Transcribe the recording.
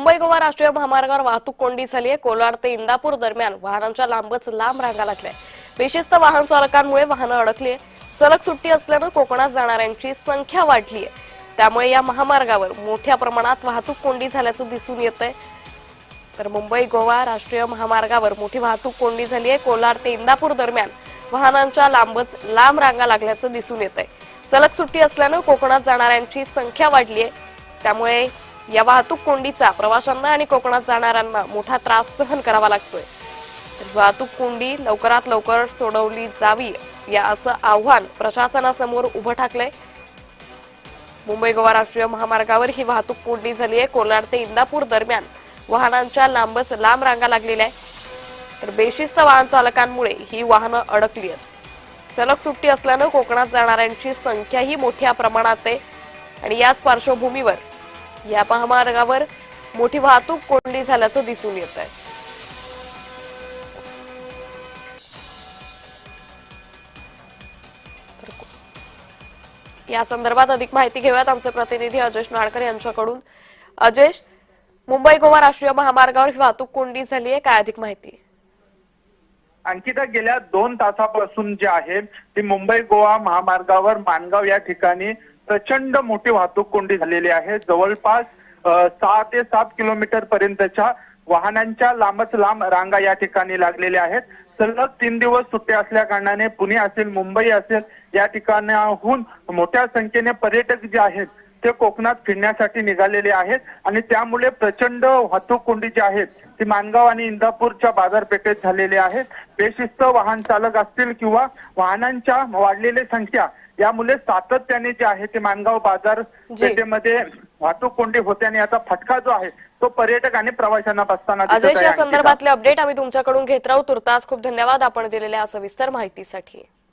मुंबई गोवा राष्ट्रीय महामार्गावर वाहतूक कोंडी झाली आहे। कोलाड ते इंदापूर दरम्यान वाहनांच्या लांबच लांब रांगा लागल्या। बेशिस्त वाहन चालकांमुळे वाहनं अडकली आहे। सलग सुट्टी असल्यानं कोकणात जाणाऱ्यांची संख्या वाढली आहे। त्यामुळे या महामार्गावर मोठ्या प्रमाणात वाहतूक कोंडी झाल्याचं दिसून येतंय। तर मुंबई गोवा राष्ट्रीय महामार्गावर मोठी वाहतूक कोंडी झाली आहे। कोलाड ते इंदापूर दरम्यान वाहनांच्या लांबच लांब रांगा लागल्याचं दिसून येतंय। सलग सुट्टी असल्यानं कोकणात जाणाऱ्यांची संख्या वाढली आहे। त्यामुळे या वाहतूक कोंडीचा प्रवाशांना आणि कोकणात जाणाऱ्यांना मोठा त्रास सहन करावा लागतोय। वाहतूक कोंडी लवकरात लवकर सोडवली जावी या असं आव्हान प्रशासनासमोर उभं ठाकलंय। मुंबई गोवा राष्ट्रीय महामार्गावर ही वाहतूक कोंडी झाली आहे। कोलाड ते इंदापूर दरम्यान वाहनांच्या लांबच लांब रांगा लागलेल्या आहेत। तर बेशिस्त वाहन चालकांमुळे ही वाहनं अडकली आहेत। सलग सुट्टी असल्यानं कोकणात जाणाऱ्यांची संख्याही मोठ्या प्रमाणात आहे आणि याच पार्श्वभूमीवर या महामार्गावर मोठी वाहतूक कोंडी झाल्याचं दिसून येत आहे। या संदर्भात अधिक माहिती घेऊयात आमचे प्रतिनिधी अजेश नाडकर यांच्याकडून। अजेश, मुंबई गोवा राष्ट्रीय महामार्गावर ही वाहतूक कोंडी झाली आहे, काय अधिक माहिती? अंकिता, गेल्या 2 तासापासून जे आहे ती मुंबई गोवा महामार्गावर माणगाव या ठिकाणी प्रचंड मोठी वाहतूक कोंडी झालेली आहे। जवळपास 6 ते 7 किलोमीटर पर्यंतच्या वाहनांच्या लांबच लांब रांगा या ठिकाणी लागलेल्या आहेत। सलग 3 दिवस सुट्ट्या असल्या कारणाने पुणे असेल, मुंबई असेल या ठिकाणाहून मोठ्या संख्येने पर्यटक जे आहेत ते कोकणात फिरण्यासाठी निघालेले आहेत आणि त्यामुळे प्रचंड वाहतूक कोंडी जी आहेत ती माणगाव आणि इंदापूरच्या बाजारपेठेत झालेली आहे। बेशिस्त वाहन चालक असतील किंवा वाहनांच्या वाढलेली संख्या यामुळे सातत्याने जे आहे ते माणगाव बाजारपेठेमध्ये वाहतूक कोंडी होते आणि याचा फटका जो आहे तो पर्यटक आणि प्रवाशांना बसताना दिसत आहे। अजेश, या संदर्भातले अपडेट आम्ही तुमच्याकडून घेत राहू। तुर्तास खूप धन्यवाद आपण दिलेल्या सविस्तर माहितीसाठी।